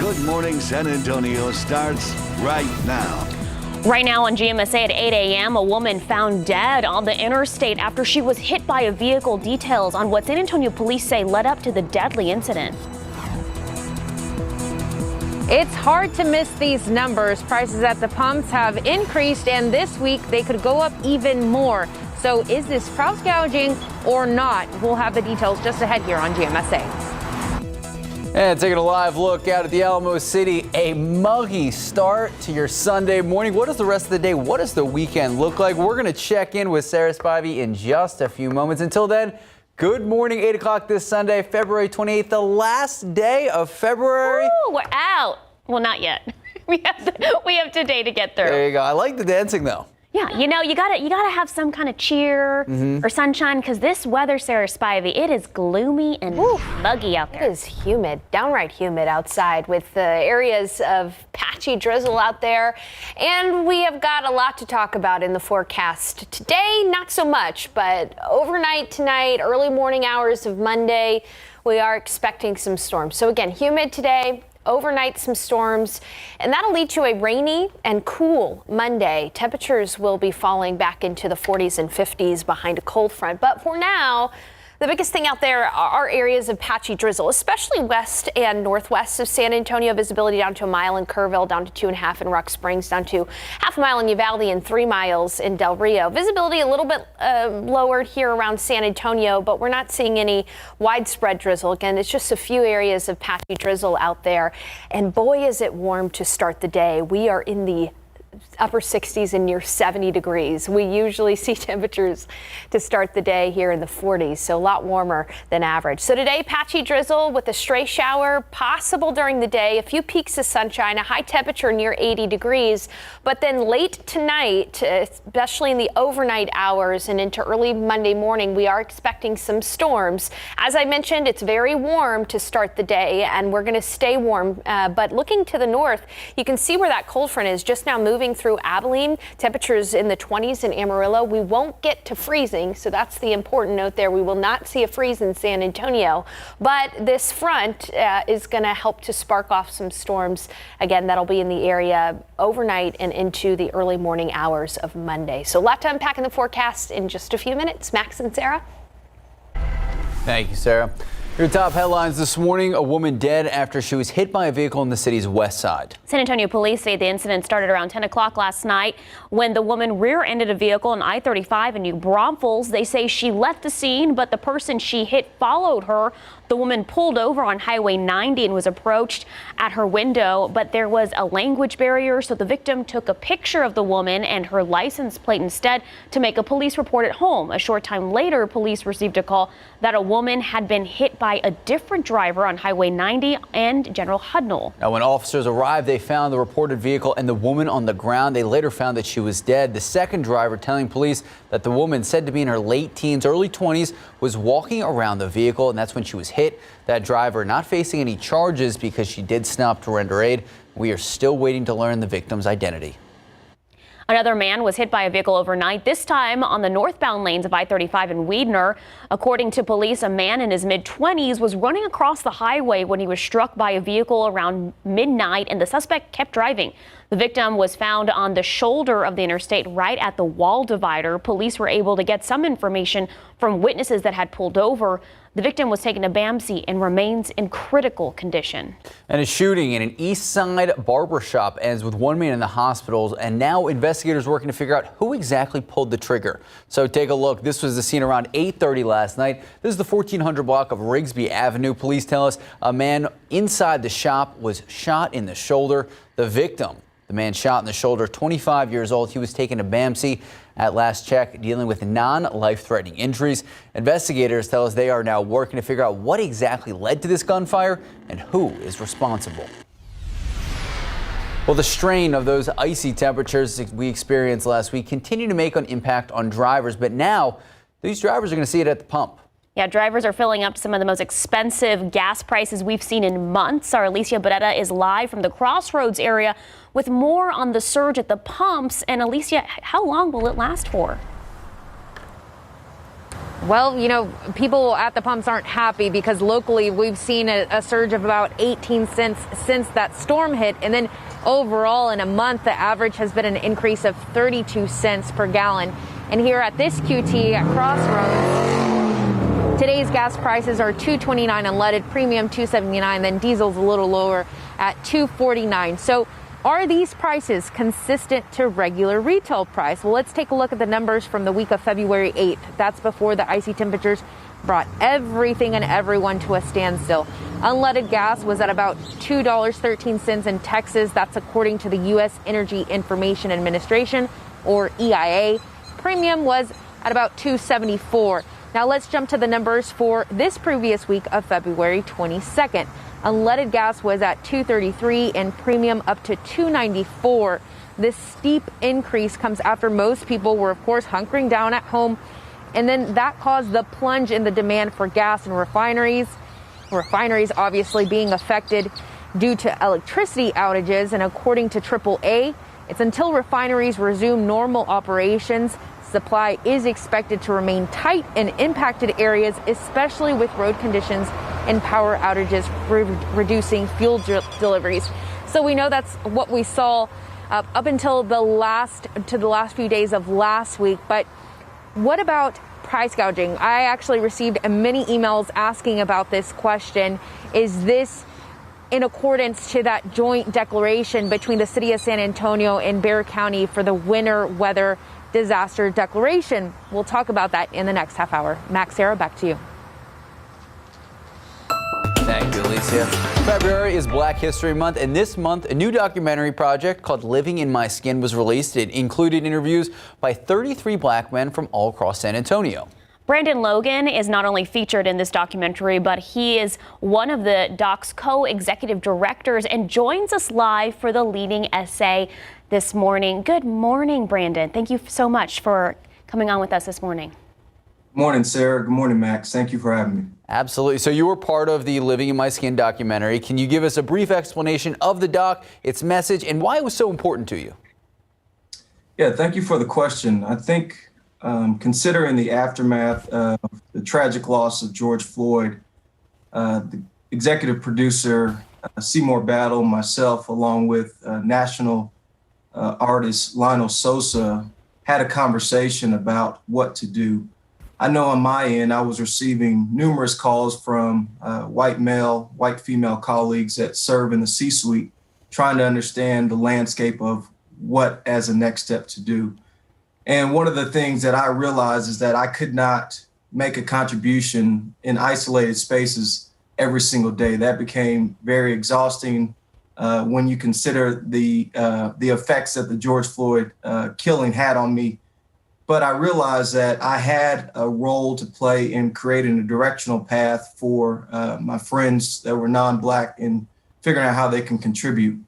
Good Morning San Antonio starts right now. Right now on GMSA at 8 a.m., a woman found dead on the interstate after she was hit by a vehicle. Details on what San Antonio police say led up to the deadly incident. It's hard to miss these numbers. Prices at the pumps have increased, and this week they could go up even more. So is this price gouging or not? We'll have the details just ahead here on GMSA. And taking a live look out at the Alamo City, a muggy start to your Sunday morning. What does the rest of the day, what does the weekend look like? We're going to check in with Sarah Spivey in just a few moments. Until then, good morning, 8 o'clock this Sunday, February 28th, the last day of February. Ooh, we're out. Well, not yet. We have today to get through. There you go. I like the dancing, though. Yeah, you know, you gotta have some kind of cheer or sunshine, because this weather, Sarah Spivey, it is gloomy and muggy out there. It is humid, downright humid outside, with areas of patchy drizzle out there. And we have got a lot to talk about in the forecast today. Not so much, but overnight tonight, early morning hours of Monday, we are expecting some storms. So again, humid today. Overnight, some storms, and that'll lead to a rainy and cool Monday. Temperatures will be falling back into the 40s and 50s behind a cold front. But for now, the biggest thing out there are areas of patchy drizzle, especially west and northwest of San Antonio. Visibility down to 1 mile in Kerrville, down to 2.5 in Rock Springs, down to 0.5 mile in Uvalde, and 3 miles in Del Rio. Visibility a little bit lowered here around San Antonio, but we're not seeing any widespread drizzle. Again, it's just a few areas of patchy drizzle out there. And boy, is it warm to start the day. We are in the upper 60s and near 70 degrees. We usually see temperatures to start the day here in the 40s, so a lot warmer than average. So today, patchy drizzle with a stray shower possible during the day, a few peaks of sunshine, a high temperature near 80 degrees. But then late tonight, especially in the overnight hours and into early Monday morning, we are expecting some storms. As I mentioned, it's very warm to start the day, and we're going to stay warm. But looking to the north, you can see where that cold front is just now moving through Abilene. Temperatures in the 20s in Amarillo. We won't get to freezing, so that's the important note there. We will not see a freeze in San Antonio, but this front is going to help to spark off some storms. Again, that'll be in the area overnight and into the early morning hours of Monday. So a lot to unpack in the forecast in just a few minutes. Max and Sarah. Thank you, Sarah. Your top headlines this morning: a woman dead after she was hit by a vehicle in the city's west side. San Antonio police say the incident started around 10 o'clock last night when the woman rear-ended a vehicle on I-35 in New Braunfels. They say she left the scene, but the person she hit followed her. The woman pulled over on Highway 90 and was approached at her window, but there was a language barrier, so the victim took a picture of the woman and her license plate instead to make a police report at home. A short time later, police received a call that a woman had been hit by a different driver on Highway 90 and General Hudnall. Now, when officers arrived, they found the reported vehicle and the woman on the ground. They later found that she was dead. The second driver telling police that the woman, said to be in her late teens, early 20s, was walking around the vehicle, and that's when she was hit. That driver not facing any charges because she did stop to render aid. We are still waiting to learn the victim's identity. Another man was hit by a vehicle overnight, this time on the northbound lanes of I-35 in Weidner. According to police, a man in his mid-20s was running across the highway when he was struck by a vehicle around midnight, and the suspect kept driving. The victim was found on the shoulder of the interstate right at the wall divider. Police were able to get some information from witnesses that had pulled over. The victim was taken to BAMC and remains in critical condition. And a shooting in an East Side barbershop ends with one man in the hospital, and now investigators working to figure out who exactly pulled the trigger. So take a look. This was the scene around 8:30 last night. This is the 1400 block of Rigsby Avenue. Police tell us a man inside the shop was shot in the shoulder. The victim, the man shot in the shoulder, 25 years old. He was taken to BAMC at last check, dealing with non-life-threatening injuries. Investigators tell us they are now working to figure out what exactly led to this gunfire and who is responsible. Well, the strain of those icy temperatures we experienced last week continue to make an impact on drivers, but now these drivers are going to see it at the pump. Yeah, drivers are filling up some of the most expensive gas prices we've seen in months. Our Alicia Beretta is live from the Crossroads area with more on the surge at the pumps. And Alicia, how long will it last for? Well, people at the pumps aren't happy because locally we've seen a surge of about 18 cents since that storm hit. And then overall in a month, the average has been an increase of 32 cents per gallon. And here at this QT at Crossroads, today's gas prices are $2.29 unleaded, premium $2.79, then diesel's a little lower at $2.49. So are these prices consistent to regular retail price? Well, let's take a look at the numbers from the week of February 8th. That's before the icy temperatures brought everything and everyone to a standstill. Unleaded gas was at about $2.13 in Texas. That's according to the U.S. Energy Information Administration, or EIA. Premium was at about $2.74. Now let's jump to the numbers for this previous week of February 22nd. Unleaded gas was at $2.33 and premium up to $2.94. This steep increase comes after most people were, of course, hunkering down at home. And then that caused the plunge in the demand for gas in refineries. Refineries obviously being affected due to electricity outages. And according to AAA, it's until refineries resume normal operations, supply is expected to remain tight in impacted areas, especially with road conditions and power outages, reducing fuel deliveries. So we know that's what we saw up until the last few days of last week. But what about price gouging? I actually received many emails asking about this question. Is this in accordance to that joint declaration between the city of San Antonio and Bexar County for the winter weather disaster declaration? We'll talk about that in the next half hour. Max, Sarah, back to you. Thank you, Alicia. February is Black History Month, and this month a new documentary project called Living in My Skin was released. It included interviews by 33 black men from all across San Antonio. Brandon Logan is not only featured in this documentary, but he is one of the doc's co-executive directors and joins us live for the leading essay this morning. Good morning, Brandon. Thank you so much for coming on with us this morning. Good morning, Sarah. Good morning, Max. Thank you for having me. Absolutely. So you were part of the Living in My Skin documentary. Can you give us a brief explanation of the doc, its message, and why it was so important to you? Yeah, thank you for the question. I think considering the aftermath of the tragic loss of George Floyd, the executive producer, Seymour Battle, myself, along with national artist Lionel Sosa, had a conversation about what to do. I know on my end, I was receiving numerous calls from white male, white female colleagues that serve in the C-suite, trying to understand the landscape of what as a next step to do. And one of the things that I realized is that I could not make a contribution in isolated spaces every single day. That became very exhausting when you consider the effects that the George Floyd killing had on me. But I realized that I had a role to play in creating a directional path for my friends that were non-Black in figuring out how they can contribute.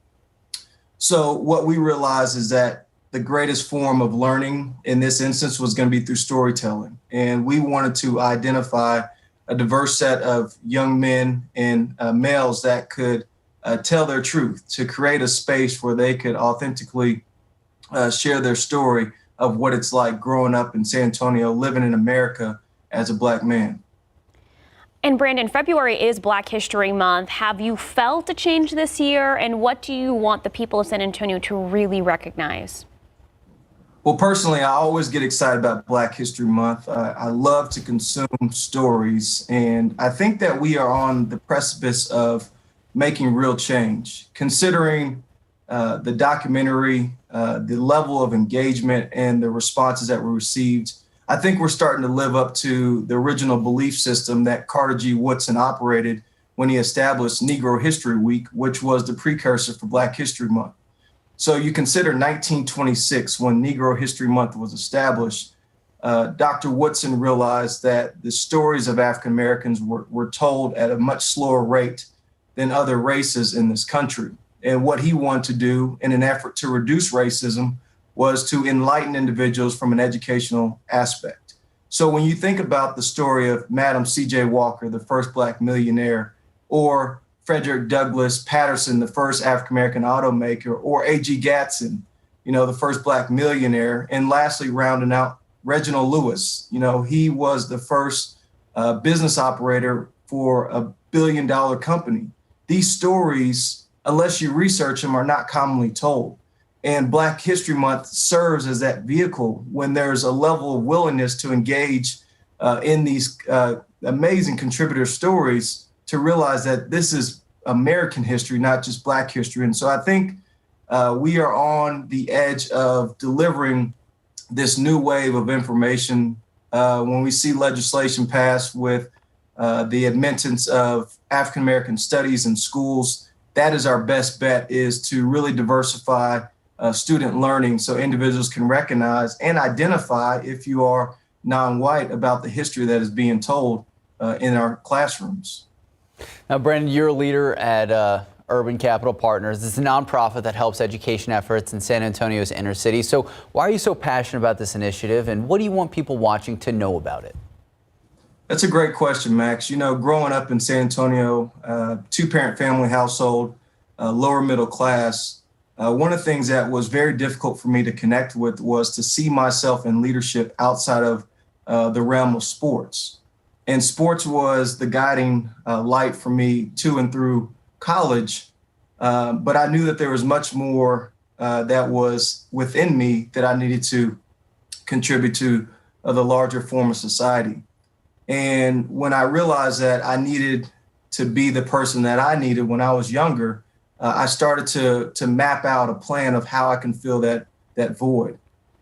So what we realized is that the greatest form of learning in this instance was going to be through storytelling. And we wanted to identify a diverse set of young men and males that could tell their truth, to create a space where they could authentically share their story of what it's like growing up in San Antonio, living in America as a Black man. And Brandon, February is Black History Month. Have you felt a change this year? And what do you want the people of San Antonio to really recognize? Well, personally, I always get excited about Black History Month. I love to consume stories. And I think that we are on the precipice of making real change. Considering the documentary, the level of engagement and the responses that were received, I think we're starting to live up to the original belief system that Carter G. Woodson operated when he established Negro History Week, which was the precursor for Black History Month. So you consider 1926, when Negro History Month was established, Dr. Woodson realized that the stories of African Americans were told at a much slower rate than other races in this country. And what he wanted to do in an effort to reduce racism was to enlighten individuals from an educational aspect. So when you think about the story of Madam C.J. Walker, the first Black millionaire, or Frederick Douglass Patterson, the first African-American automaker, or A.G. Gatson, the first Black millionaire, and lastly, rounding out Reginald Lewis. He was the first business operator for a billion-dollar company. These stories, unless you research them, are not commonly told. And Black History Month serves as that vehicle when there's a level of willingness to engage in these amazing contributor stories to realize that this is American history, not just Black history. And so I think we are on the edge of delivering this new wave of information when we see legislation passed with the admittance of African American studies in schools. That is our best bet, is to really diversify student learning so individuals can recognize and identify, if you are non-white, about the history that is being told in our classrooms. Now, Brandon, you're a leader at Urban Capital Partners. It's a nonprofit that helps education efforts in San Antonio's inner city. So why are you so passionate about this initiative, and what do you want people watching to know about it? That's a great question, Max. Growing up in San Antonio, two-parent family household, lower middle class, one of the things that was very difficult for me to connect with was to see myself in leadership outside of the realm of sports. And sports was the guiding light for me to and through college. But I knew that there was much more that was within me that I needed to contribute to the larger form of society. And when I realized that I needed to be the person that I needed when I was younger, I started to map out a plan of how I can fill that void.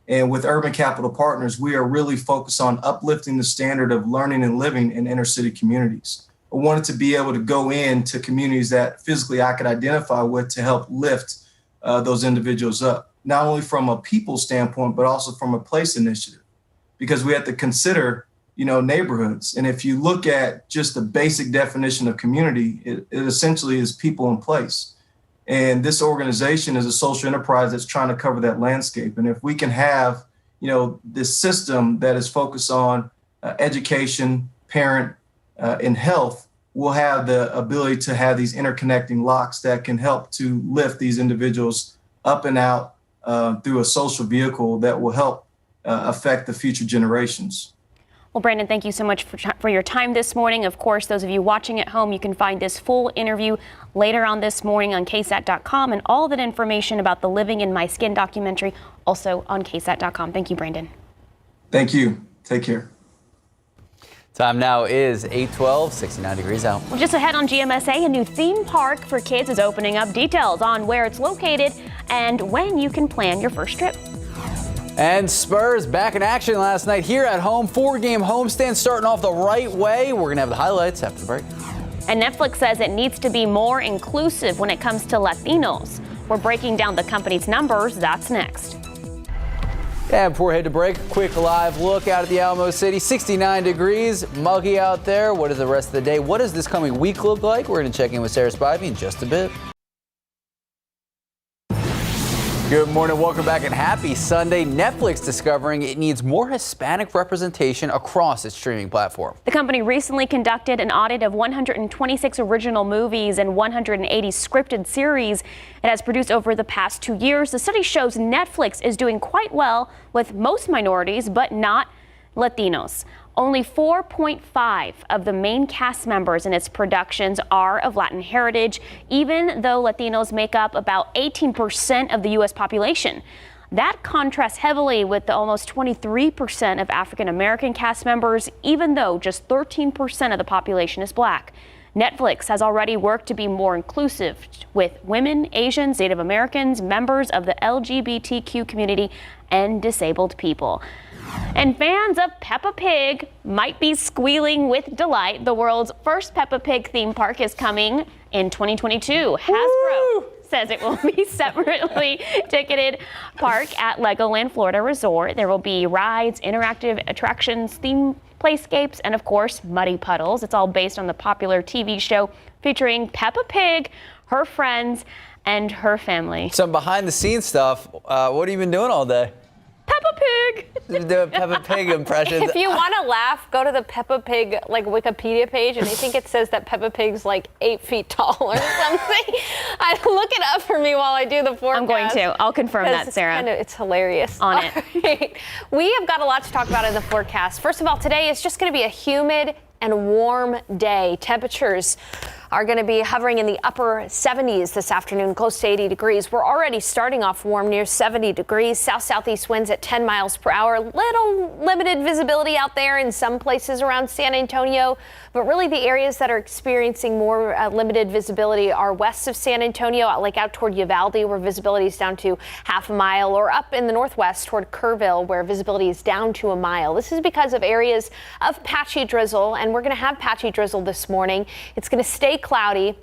And with Urban Capital Partners, we are really focused on uplifting the standard of learning and living in inner city communities. I wanted to be able to go into communities that physically I could identify with to help lift those individuals up, not only from a people standpoint, but also from a place initiative, because we have to consider neighborhoods. And if you look at just the basic definition of community, it essentially is people in place. And this organization is a social enterprise that's trying to cover that landscape. And if we can have, this system that is focused on education, parent, and health, we'll have the ability to have these interconnecting locks that can help to lift these individuals up and out through a social vehicle that will help affect the future generations. Well, Brandon, thank you so much for your time this morning. Of course, those of you watching at home, you can find this full interview later on this morning on KSAT.com, and all that information about the Living in My Skin documentary also on KSAT.com. Thank you, Brandon. Thank you. Take care. Time now is 8:12, 69 degrees out. Well, just ahead on GMSA, a new theme park for kids is opening up. Details on where it's located and when you can plan your first trip. And Spurs back in action last night here at home. 4-game homestand starting off the right way. We're going to have the highlights after the break. And Netflix says it needs to be more inclusive when it comes to Latinos. We're breaking down the company's numbers. That's next. And before we head to break, a quick live look out at the Alamo City. 69 degrees, muggy out there. What is the rest of the day? What does this coming week look like? We're going to check in with Sarah Spivey in just a bit. Good morning, welcome back, and happy Sunday. Netflix discovering it needs more Hispanic representation across its streaming platform. The company recently conducted an audit of 126 original movies and 180 scripted series it has produced over the past 2 years. The study shows Netflix is doing quite well with most minorities, but not Latinos. Only 4.5 of the main cast members in its productions are of Latin heritage, even though Latinos make up about 18% of the U.S. population. That contrasts heavily with the almost 23% of African American cast members, even though just 13% of the population is Black. Netflix has already worked to be more inclusive with women, Asians, Native Americans, members of the LGBTQ community, and disabled people. And fans of Peppa Pig might be squealing with delight. The world's first Peppa Pig theme park is coming in 2022. Hasbro says it will be separately ticketed park at Legoland Florida Resort. There will be rides, interactive attractions, theme playscapes, and of course, muddy puddles. It's all based on the popular TV show featuring Peppa Pig, her friends, and her family. Some behind the scenes stuff. What have you been doing all day? Peppa Pig! Doing Peppa Pig impressions. If you want to laugh, go to the Peppa Pig Wikipedia page, and I think it says that Peppa Pig's 8 feet tall or something. Look it up for me. me while I do the forecast. I'm going to. I'll confirm that, Sarah. It's hilarious. On it. Right. We have got a lot to talk about in the forecast. First of all, today is just going to be a humid and warm day. Temperatures are going to be hovering in the upper 70s this afternoon, close to 80 degrees. We're already starting off warm, near 70 degrees. South-southeast winds at 10 miles per hour. Little limited visibility out there in some places around San Antonio, but really the areas that are experiencing more limited visibility are west of San Antonio, like out toward Uvalde, where visibility is down to half a mile, or up in the northwest toward Kerrville, where visibility is down to a mile. This is because of areas of patchy drizzle, and we're going to have patchy drizzle this morning. It's going to stay cloudy,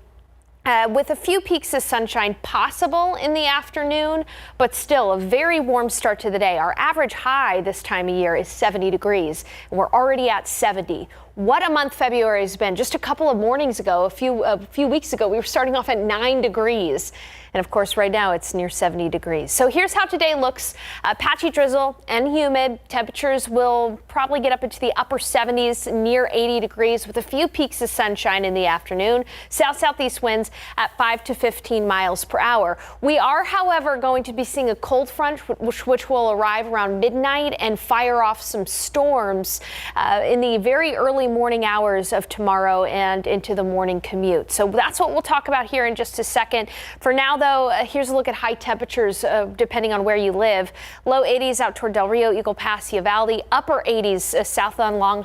with a few peaks of sunshine possible in the afternoon, but still a very warm start to the day. Our average high this time of year is 70 degrees, and we're already at 70. What a month February has been. Just a couple of mornings ago, a few weeks ago, we were starting off at 9 degrees. And of course, right now it's near 70 degrees. So here's how today looks. Patchy drizzle and humid. Temperatures will probably get up into the upper 70s, near 80 degrees, with a few peaks of sunshine in the afternoon. South-southeast winds at 5 to 15 miles per hour. We are, however, going to be seeing a cold front, which will arrive around midnight and fire off some storms in the very early morning hours of tomorrow and into the morning commute. So that's what we'll talk about here in just a second. For now, though, here's a look at high temperatures depending on where you live. Low 80s out toward Del Rio, Eagle Pass, Uvalde. Upper 80s south along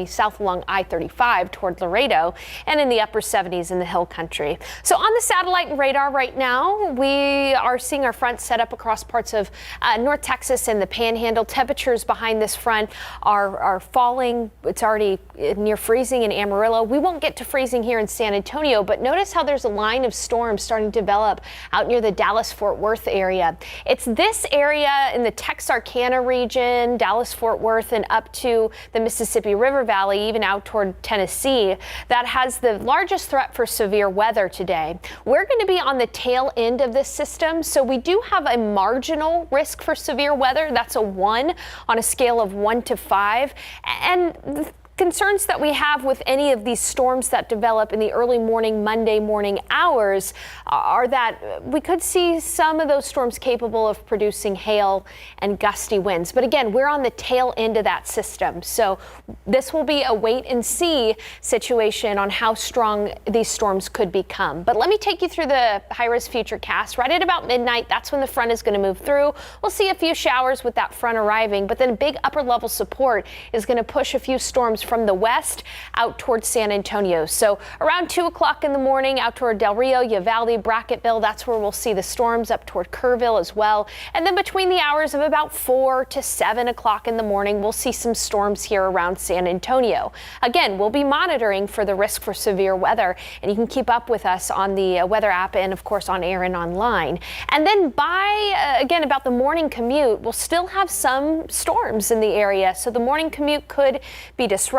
south along I-35 toward Laredo, and in the upper 70s in the Hill Country. So on the satellite and radar right now, we are seeing our front set up across parts of North Texas and the Panhandle. Temperatures behind this front are falling. It's already near freezing in Amarillo. We won't get to freezing here in San Antonio, but notice how there's a line of storms starting to develop out near the Dallas-Fort Worth area. It's this area in the Texarkana region, Dallas-Fort Worth, and up to the Mississippi River Valley, even out toward Tennessee, that has the largest threat for severe weather today. We're going to be on the tail end of this system, so we do have a marginal risk for severe weather. That's a 1 on a scale of 1 to 5. And the concerns that we have with any of these storms that develop in the early morning, Monday morning hours are that we could see some of those storms capable of producing hail and gusty winds. But again, we're on the tail end of that system. So this will be a wait and see situation on how strong these storms could become. But let me take you through the high-risk futurecast. Right at about midnight, that's when the front is going to move through. We'll see a few showers with that front arriving, but then a big upper level support is going to push a few storms from the west out towards San Antonio. So around 2 o'clock in the morning out toward Del Rio, Uvalde, Brackettville, that's where we'll see the storms up toward Kerrville as well. And then between the hours of about 4 to 7 o'clock in the morning, we'll see some storms here around San Antonio. Again, we'll be monitoring for the risk for severe weather, and you can keep up with us on the weather app and of course on air and online. And then by, again, about the morning commute, we'll still have some storms in the area. So the morning commute could be disrupted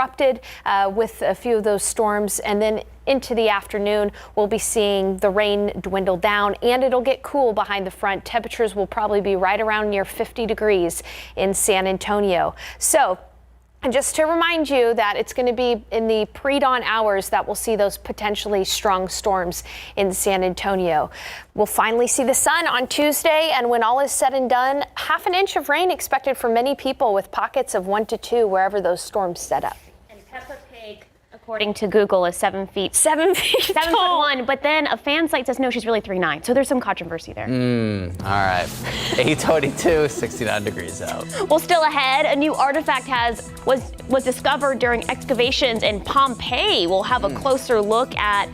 with a few of those storms, and then into the afternoon, we'll be seeing the rain dwindle down, and it'll get cool behind the front. Temperatures will probably be right around near 50 degrees in San Antonio. So, and just to remind you that it's going to be in the pre-dawn hours that we'll see those potentially strong storms in San Antonio. We'll finally see the sun on Tuesday, and when all is said and done, half an inch of rain expected for many people, with pockets of 1 to 2 wherever those storms set up. And Peppa Pig, according to Google, is 7 feet. 7 feet 7'1", but then a fan site says no, she's really 3'9". So there's some controversy there. All right. 8:22, 69 degrees out. Well, still ahead, a new artifact was discovered during excavations in Pompeii. We'll have a closer look at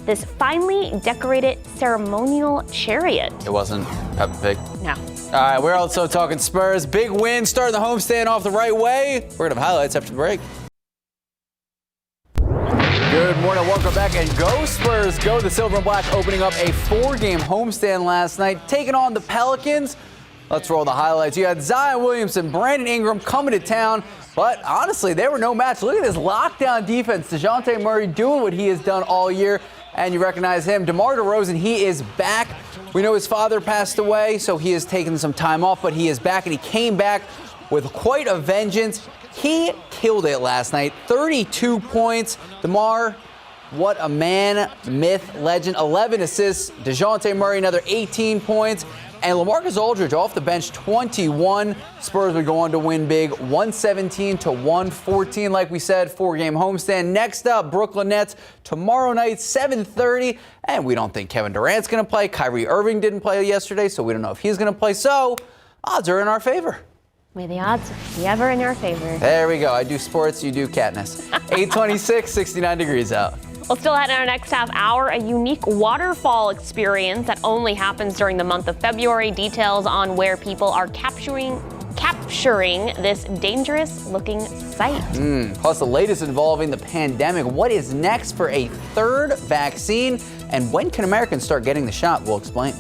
this finely decorated ceremonial chariot. It wasn't Peppa Pig? No. All right, we're also talking Spurs. Big win, starting the homestand off the right way. We're going to have highlights after the break. Good morning, welcome back, and go Spurs, go. The Silver and Black opening up a 4-game homestand last night, taking on the Pelicans. Let's roll the highlights. You had Zion Williamson, Brandon Ingram coming to town, but honestly, they were no match. Look at this lockdown defense. DeJounte Murray doing what he has done all year, and you recognize him. DeMar DeRozan, he is back. We know his father passed away, so he has taken some time off, but he is back, and he came back with quite a vengeance. He killed it last night, 32 points. DeMar, What a man, myth, legend. 11 assists. DeJounte Murray, another 18 points. And LaMarcus Aldridge off the bench, 21. Spurs would go on to win big, 117-114. Like we said, 4-game homestand. Next up, Brooklyn Nets tomorrow night, 7:30. And we don't think Kevin Durant's going to play. Kyrie Irving didn't play yesterday, so we don't know if he's going to play. So odds are in our favor. May the odds be ever in your favor. There we go. I do sports, you do Katniss. 826, 69 degrees out. Well, still ahead in our next half hour, a unique waterfall experience that only happens during the month of February. Details on where people are capturing this dangerous-looking sight. Plus, the latest involving the pandemic. What is next for a third vaccine? And when can Americans start getting the shot? We'll explain.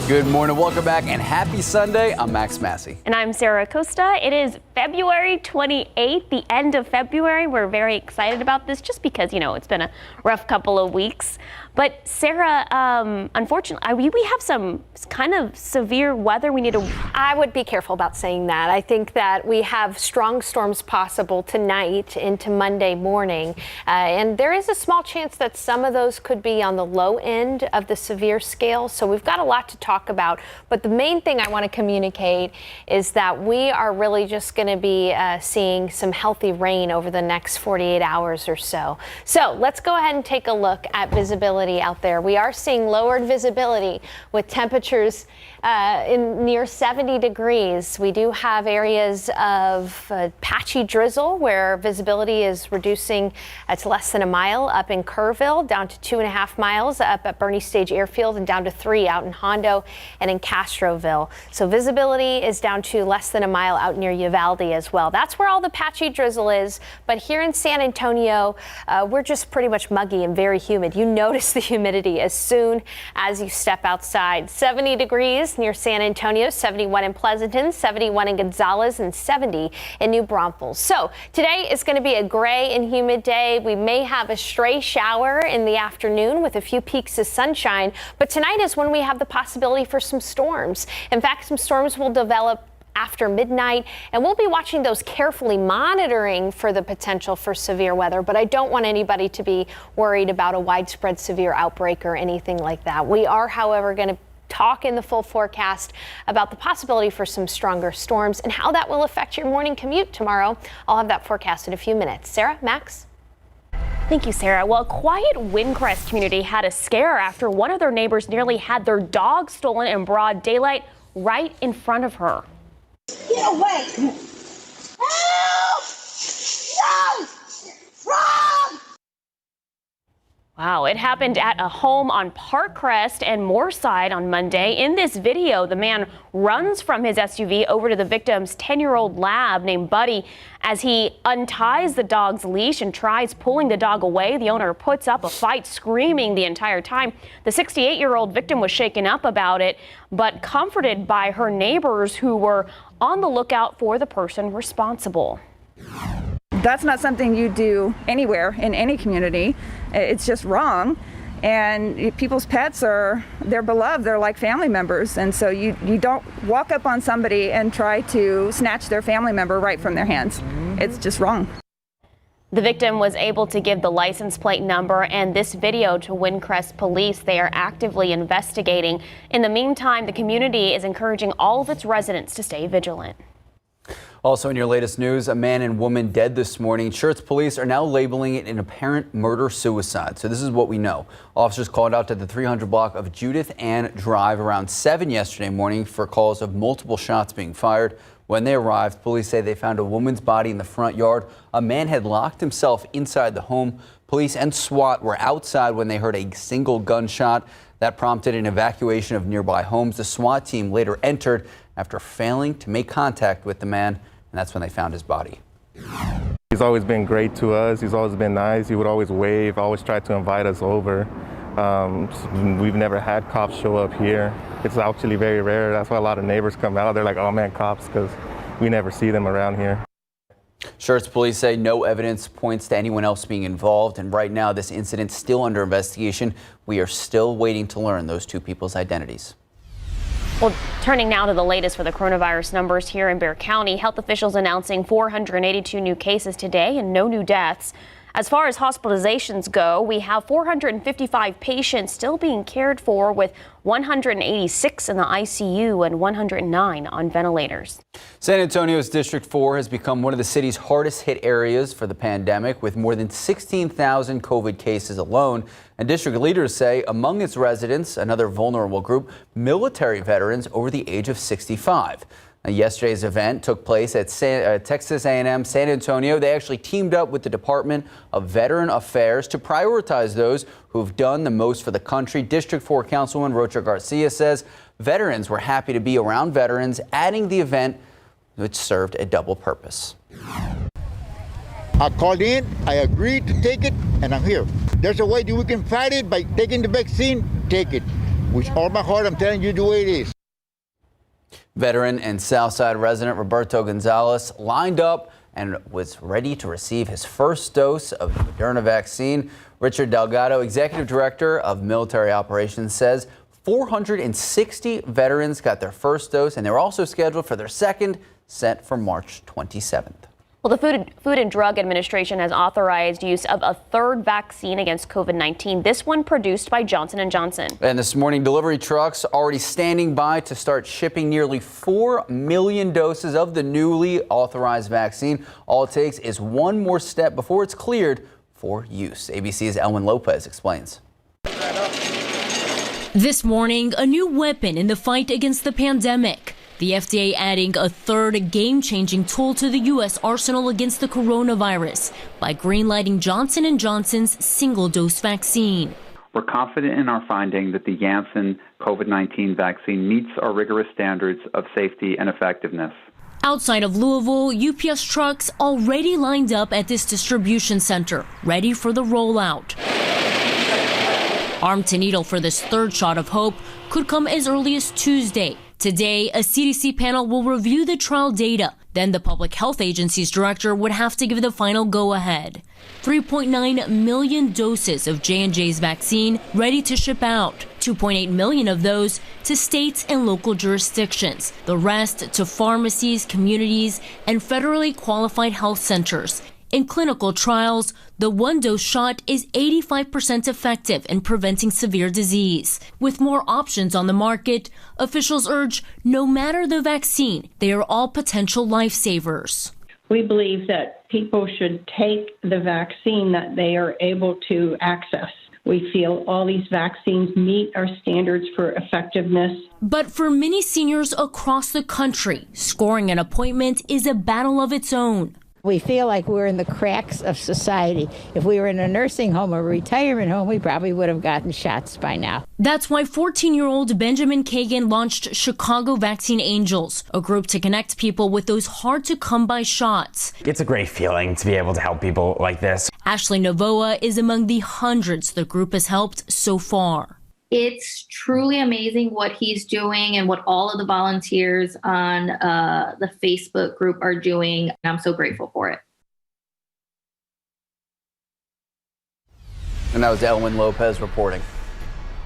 Good morning, welcome back, and happy Sunday. I'm Max Massey. And I'm Sarah Costa. It is February 28th, the end of February. We're very excited about this just because, it's been a rough couple of weeks. But Sarah, unfortunately, we have some kind of severe weather. I would be careful about saying that. I think that we have strong storms possible tonight into Monday morning. And there is a small chance that some of those could be on the low end of the severe scale. So we've got a lot to talk about. But the main thing I want to communicate is that we are really just going to be seeing some healthy rain over the next 48 hours or so. So let's go ahead and take a look at visibility out there. We are seeing lowered visibility with temperatures in near 70 degrees. We do have areas of patchy drizzle where visibility is reducing to less than a mile up in Kerrville, down to 2.5 miles up at Bernie Stage Airfield, and down to 3 out in Hondo and in Castroville. So visibility is down to less than a mile out near Uvalde as well. That's where all the patchy drizzle is. But here in San Antonio, we're just pretty much muggy and very humid. You notice the humidity as soon as you step outside. 70 degrees near San Antonio, 71 in Pleasanton, 71 in Gonzales, and 70 in New Braunfels. So today is going to be a gray and humid day. We may have a stray shower in the afternoon with a few peaks of sunshine, but tonight is when we have the possibility for some storms. In fact, some storms will develop after midnight, and we'll be watching those carefully, monitoring for the potential for severe weather. But I don't want anybody to be worried about a widespread severe outbreak or anything like that. We are, however, going to talk in the full forecast about the possibility for some stronger storms and how that will affect your morning commute tomorrow. I'll have that forecast in a few minutes. Sarah, Max? Thank you, Sarah. Well, a quiet Windcrest community had a scare after one of their neighbors nearly had their dog stolen in broad daylight right in front of her. Get away! Help! No! Run! Wow, it happened at a home on Parkcrest and Moorside on Monday. In this video, the man runs from his SUV over to the victim's 10-year-old lab named Buddy. As he unties the dog's leash and tries pulling the dog away, the owner puts up a fight, screaming the entire time. The 68-year-old victim was shaken up about it, but comforted by her neighbors who were on the lookout for the person responsible. That's not something you do anywhere in any community. It's just wrong. And people's pets they're beloved. They're like family members. And so you don't walk up on somebody and try to snatch their family member right from their hands. It's just wrong. The victim was able to give the license plate number and this video to Windcrest Police. They are actively investigating. In the meantime, the community is encouraging all of its residents to stay vigilant. Also in your latest news, a man and woman dead this morning. Schertz police are now labeling it an apparent murder-suicide. So this is what we know. Officers called out to the 300 block of Judith Ann Drive around 7 yesterday morning for calls of multiple shots being fired. When they arrived, police say they found a woman's body in the front yard. A man had locked himself inside the home. Police and SWAT were outside when they heard a single gunshot. That prompted an evacuation of nearby homes. The SWAT team later entered after failing to make contact with the man, and that's when they found his body. He's always been great to us. He's always been nice. He would always wave, always try to invite us over. We've never had cops show up here. It's actually very rare. That's why a lot of neighbors come out. They're like, oh man, cops, because we never see them around here. Schertz police say no evidence points to anyone else being involved, and right now this incident's still under investigation. We are still waiting to learn those two people's identities. Well, turning now to the latest for the coronavirus numbers here in Bexar County, health officials announcing 482 new cases today and no new deaths. As far as hospitalizations go, we have 455 patients still being cared for, with 186 in the ICU and 109 on ventilators. San Antonio's District 4 has become one of the city's hardest hit areas for the pandemic, with more than 16,000 COVID cases alone. And district leaders say among its residents, another vulnerable group, military veterans over the age of 65. Now, yesterday's event took place at Texas A&M San Antonio. They actually teamed up with the Department of Veteran Affairs to prioritize those who've done the most for the country. District 4 Councilwoman Rocha Garcia says veterans were happy to be around veterans, adding the event, which served a double purpose. I called in, I agreed to take it, and I'm here. There's a way that we can fight it by taking the vaccine, take it. With all my heart, I'm telling you the way it is. Veteran and Southside resident Roberto Gonzalez lined up and was ready to receive his first dose of the Moderna vaccine. Richard Delgado, Executive Director of Military Operations, says 460 veterans got their first dose, and they're also scheduled for their second, set for March 27th. Well, the Food and Drug Administration has authorized use of a third vaccine against COVID-19, this one produced by Johnson & Johnson. And this morning, delivery trucks already standing by to start shipping nearly 4 million doses of the newly authorized vaccine. All it takes is one more step before it's cleared for use. ABC's Elwin Lopez explains. This morning, a new weapon in the fight against the pandemic. The FDA adding a third game-changing tool to the U.S. arsenal against the coronavirus by greenlighting Johnson & Johnson's single-dose vaccine. We're confident in our finding that the Janssen COVID-19 vaccine meets our rigorous standards of safety and effectiveness. Outside of Louisville, UPS trucks already lined up at this distribution center, ready for the rollout. Arm to needle for this third shot of hope could come as early as Tuesday. Today, a CDC panel will review the trial data. Then the Public Health Agency's director would have to give the final go-ahead. 3.9 million doses of J&J's vaccine ready to ship out. 2.8 million of those to states and local jurisdictions. The rest to pharmacies, communities, and federally qualified health centers. In clinical trials, the one-dose shot is 85% effective in preventing severe disease. With more options on the market, officials urge no matter the vaccine, they are all potential lifesavers. We believe that people should take the vaccine that they are able to access. We feel all these vaccines meet our standards for effectiveness. But for many seniors across the country, scoring an appointment is a battle of its own. We feel like we're in the cracks of society. If we were in a nursing home or a retirement home, we probably would have gotten shots by now. That's why 14-year-old Benjamin Kagan launched Chicago Vaccine Angels, a group to connect people with those hard-to-come-by shots. It's a great feeling to be able to help people like this. Ashley Novoa is among the hundreds the group has helped so far. It's truly amazing what he's doing and what all of the volunteers on the Facebook group are doing. I'm so grateful for it. And that was Elwin Lopez reporting.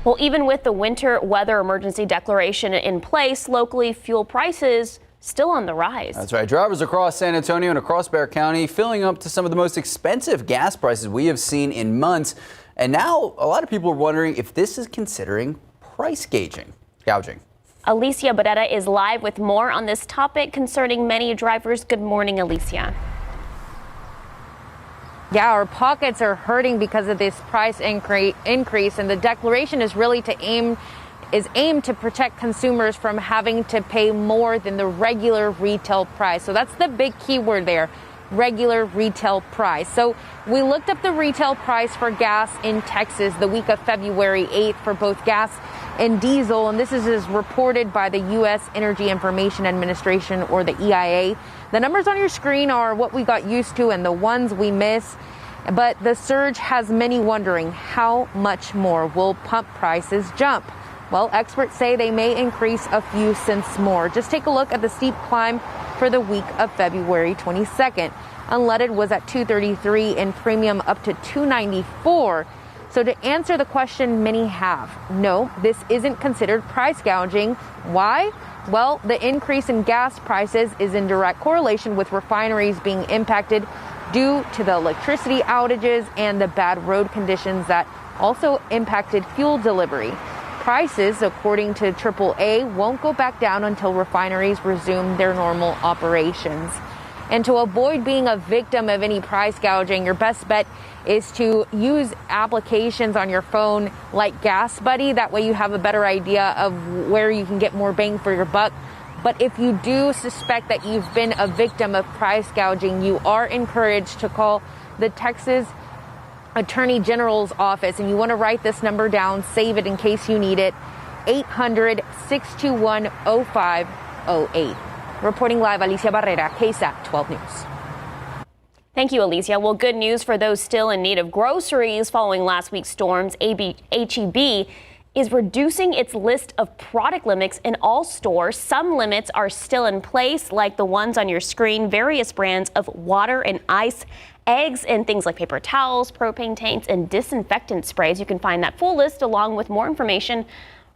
Well, even with the winter weather emergency declaration in place, locally fuel prices still on the rise. That's right. Drivers across San Antonio and across Bexar County filling up to some of the most expensive gas prices we have seen in months. And now a lot of people are wondering if this is considering price gouging. Alicia Barrera is live with more on this topic concerning many drivers. Good morning, Alicia. Yeah, our pockets are hurting because of this price increase, and the declaration is really aimed to protect consumers from having to pay more than the regular retail price. So that's the big key word there. Regular retail price. So we looked up the retail price for gas in Texas the week of February 8th for both gas and diesel, and this is as reported by the U.S. Energy Information Administration, or the EIA. The numbers on your screen are what we got used to and the ones we miss, but the surge has many wondering how much more will pump prices jump. Well, experts say they may increase a few cents more. Just take a look at the steep climb for the week of February 22nd. Unleaded was at $2.33 and premium up to $2.94. So to answer the question many have, no, this isn't considered price gouging. Why? Well, the increase in gas prices is in direct correlation with refineries being impacted due to the electricity outages and the bad road conditions that also impacted fuel delivery. Prices, according to AAA, won't go back down until refineries resume their normal operations. And to avoid being a victim of any price gouging, your best bet is to use applications on your phone like Gas Buddy. That way you have a better idea of where you can get more bang for your buck. But if you do suspect that you've been a victim of price gouging, you are encouraged to call the Texas Attorney General's office. And you want to write this number down, save it in case you need it, 800-621-0508. Reporting live, Alicia Barrera, KSAT 12 News. Thank you, Alicia. Well, good news for those still in need of groceries following last week's storms. HEB is reducing its list of product limits in all stores. Some limits are still in place, like the ones on your screen. Various brands of water and ice, eggs, and things like paper towels, propane tanks, and disinfectant sprays. You can find that full list along with more information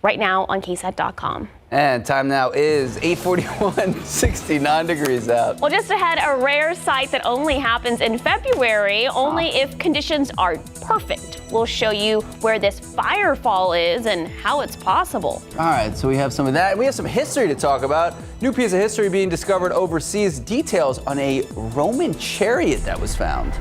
right now on KSAT.com. And time now is 8:41, 69 degrees out. Well, just ahead, a rare sight that only happens in February, only if conditions are perfect. We'll show you where this firefall is and how it's possible. All right, so we have some of that. We have some history to talk about. New piece of history being discovered overseas. Details on a Roman chariot that was found.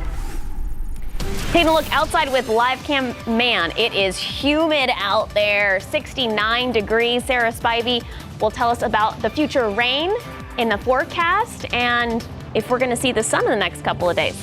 Taking a look outside with live cam. Man, it is humid out there, 69 degrees. Sarah Spivey will tell us about the future rain in the forecast and if we're going to see the sun in the next couple of days.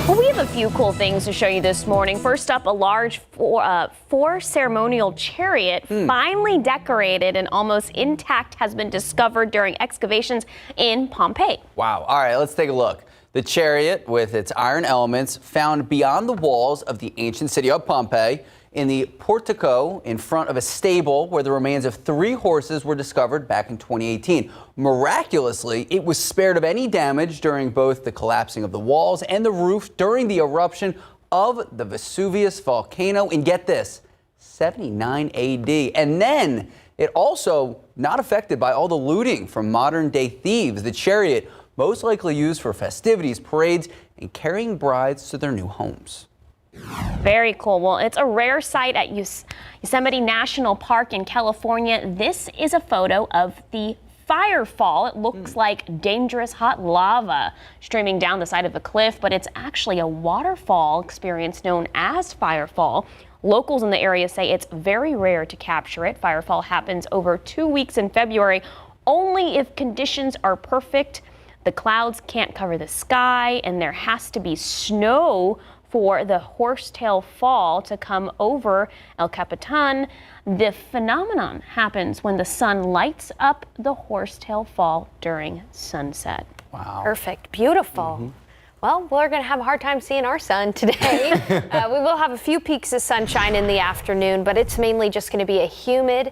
Well, we have a few cool things to show you this morning. First up, a large four ceremonial chariot, finely decorated and almost intact, has been discovered during excavations in Pompeii. Wow. All right, let's take a look. The chariot, with its iron elements, found beyond the walls of the ancient city of Pompeii in the portico in front of a stable where the remains of 3 horses were discovered back in 2018. Miraculously, it was spared of any damage during both the collapsing of the walls and the roof during the eruption of the Vesuvius volcano in, get this, 79 AD. And then it also not affected by all the looting from modern day thieves. The chariot most likely used for festivities, parades, and carrying brides to their new homes. Very cool. Well, it's a rare sight at Yosemite National Park in California. This is a photo of the firefall. It looks like dangerous hot lava streaming down the side of a cliff, but it's actually a waterfall experience known as firefall. Locals in the area say it's very rare to capture it. Firefall happens over 2 weeks in February, only if conditions are perfect. The clouds can't cover the sky, and there has to be snow for the horsetail fall to come over El Capitan. The phenomenon happens when the sun lights up the horsetail fall during sunset. Wow. Perfect. Beautiful. Well, we're going to have a hard time seeing our sun today. We will have a few peaks of sunshine in the afternoon, but it's mainly just going to be a humid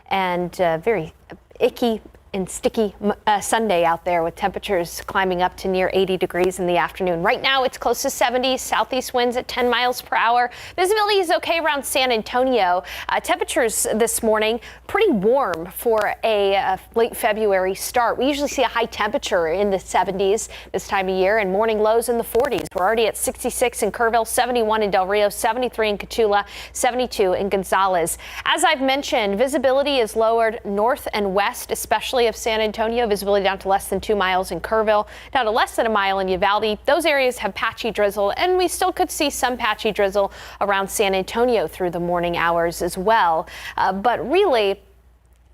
and very icky and sticky Sunday out there with temperatures climbing up to near 80 degrees in the afternoon. Right now it's close to 70, southeast winds at 10 miles per hour. Visibility is okay around San Antonio. Temperatures this morning pretty warm for a late February start. We usually see a high temperature in the 70s this time of year and morning lows in the 40s. We're already at 66 in Kerrville, 71 in Del Rio, 73 in Cotulla, 72 in Gonzales. As I've mentioned, visibility is lowered north and west, especially of San Antonio. Visibility down to less than 2 miles in Kerrville, down to less than a mile in Uvalde. Those areas have patchy drizzle, and we still could see some patchy drizzle around San Antonio through the morning hours as well. But really,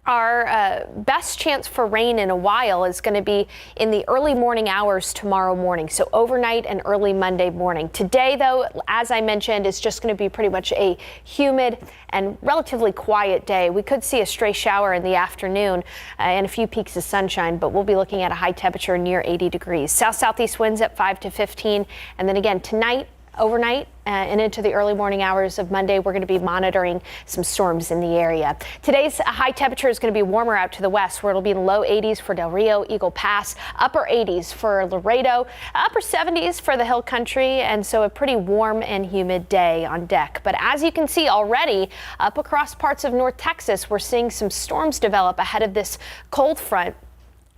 our best chance for rain in a while is going to be in the early morning hours tomorrow morning, so overnight and early Monday morning. Today, though, as I mentioned, is just going to be pretty much a humid and relatively quiet day. We could see a stray shower in the afternoon and a few peaks of sunshine, but we'll be looking at a high temperature near 80 degrees. South-southeast winds at 5 to 15, and then again tonight, overnight and into the early morning hours of Monday, we're going to be monitoring some storms in the area. Today's high temperature is going to be warmer out to the west, where it'll be in the low 80s for Del Rio, Eagle Pass, upper 80s for Laredo, upper 70s for the Hill Country, and so a pretty warm and humid day on deck. But as you can see already, up across parts of North Texas, we're seeing some storms develop ahead of this cold front.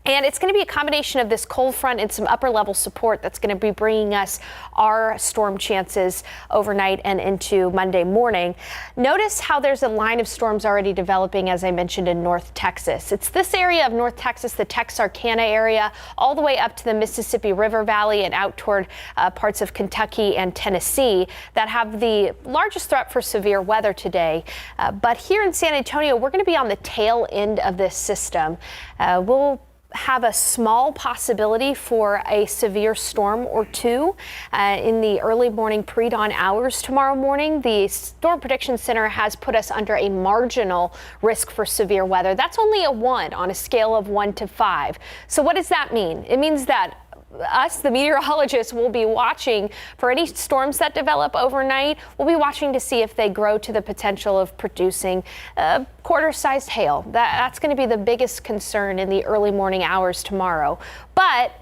And it's going to be a combination of this cold front and some upper level support that's going to be bringing us our storm chances overnight and into Monday morning. Notice how there's a line of storms already developing, as I mentioned, in North Texas. It's this area of North Texas, the Texarkana area, all the way up to the Mississippi River Valley and out toward parts of Kentucky and Tennessee that have the largest threat for severe weather today. But here in San Antonio, we're going to be on the tail end of this system. We'll have a small possibility for a severe storm or two in the early morning pre-dawn hours tomorrow morning. The Storm Prediction Center has put us under a marginal risk for severe weather. That's only a 1 on a scale of 1 to 5. So what does that mean? It means that us, the meteorologists, will be watching for any storms that develop overnight. We'll be watching to see if they grow to the potential of producing quarter-sized hail. That's going to be the biggest concern in the early morning hours tomorrow. But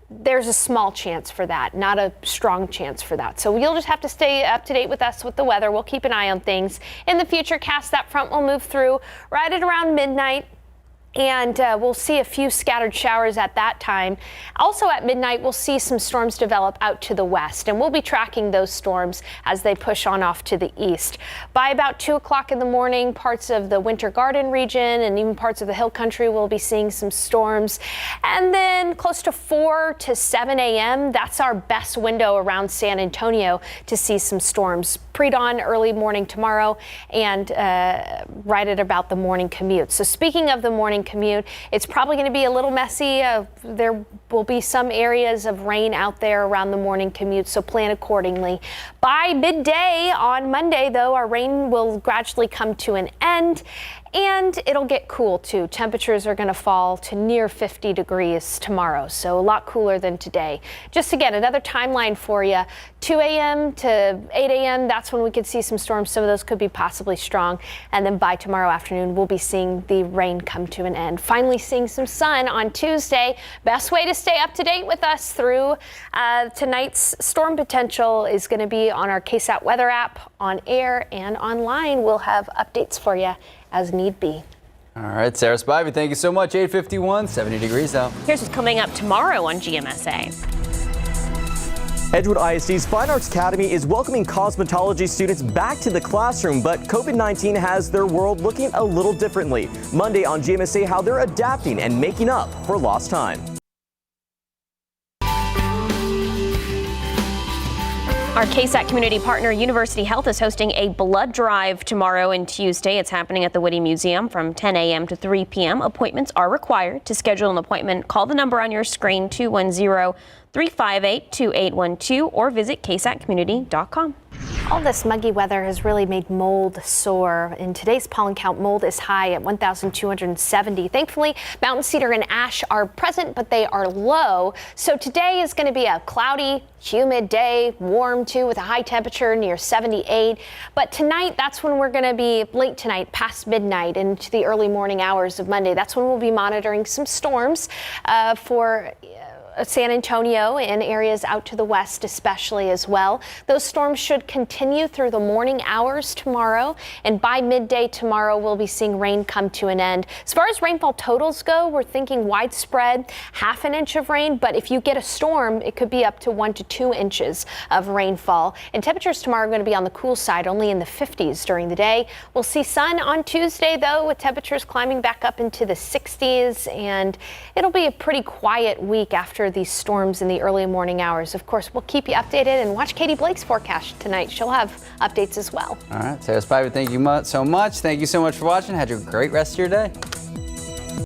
there's a small chance for that, not a strong chance for that. So you'll just have to stay up to date with us with the weather. We'll keep an eye on things. In the futurecast, that front will move through right at around midnight. And we'll see a few scattered showers at that time. Also at midnight, we'll see some storms develop out to the west, and we'll be tracking those storms as they push on off to the east. By about 2 o'clock in the morning, parts of the Winter Garden region and even parts of the Hill Country will be seeing some storms. And then close to 4 to 7 a.m., that's our best window around San Antonio to see some storms. Pre-dawn, early morning tomorrow, and right at about the morning commute. So speaking of the morning commute, it's probably going to be a little messy. There will be some areas of rain out there around the morning commute, so plan accordingly. By midday on Monday, though, our rain will gradually come to an end. And it'll get cool too. Temperatures are going to fall to near 50 degrees tomorrow, so a lot cooler than today. Just again, another timeline for you. 2 a.m. to 8 a.m., that's when we could see some storms. Some of those could be possibly strong. And then by tomorrow afternoon, we'll be seeing the rain come to an end. Finally seeing some sun on Tuesday. Best way to stay up to date with us through tonight's storm potential is going to be on our KSAT weather app, on air, and online. We'll have updates for you as need be. All right, Sarah Spivey, thank you so much. 8:51, 70 degrees out. Here's what's coming up tomorrow on GMSA. Edgewood ISD's Fine Arts Academy is welcoming cosmetology students back to the classroom, but COVID-19 has their world looking a little differently. Monday on GMSA, how they're adapting and making up for lost time. Our KSAT community partner, University Health, is hosting a blood drive tomorrow and Tuesday. It's happening at the Whitty Museum from 10 a.m. to 3 p.m. Appointments are required. To schedule an appointment, call the number on your screen, 210-358-2812, or visit ksatcommunity.com. All this muggy weather has really made mold soar. In today's pollen count, mold is high at 1,270. Thankfully, mountain cedar and ash are present, but they are low. So today is going to be a cloudy, humid day, warm too, with a high temperature near 78. But tonight, that's when we're going to be late tonight, past midnight, into the early morning hours of Monday. That's when we'll be monitoring some storms for San Antonio and areas out to the west especially as well. Those storms should continue through the morning hours tomorrow, and by midday tomorrow we'll be seeing rain come to an end. As far as rainfall totals go, we're thinking widespread, ½ an inch of rain, but if you get a storm, it could be up to 1 to 2 inches of rainfall. And temperatures tomorrow are going to be on the cool side, only in the 50s during the day. We'll see sun on Tuesday though, with temperatures climbing back up into the 60s, and it'll be a pretty quiet week after these storms in the early morning hours. Of course, we'll keep you updated, and watch Katie Blake's forecast tonight. She'll have updates as well. All right, Sarah Spivey, thank you so much. Thank you so much for watching. Have a great rest of your day.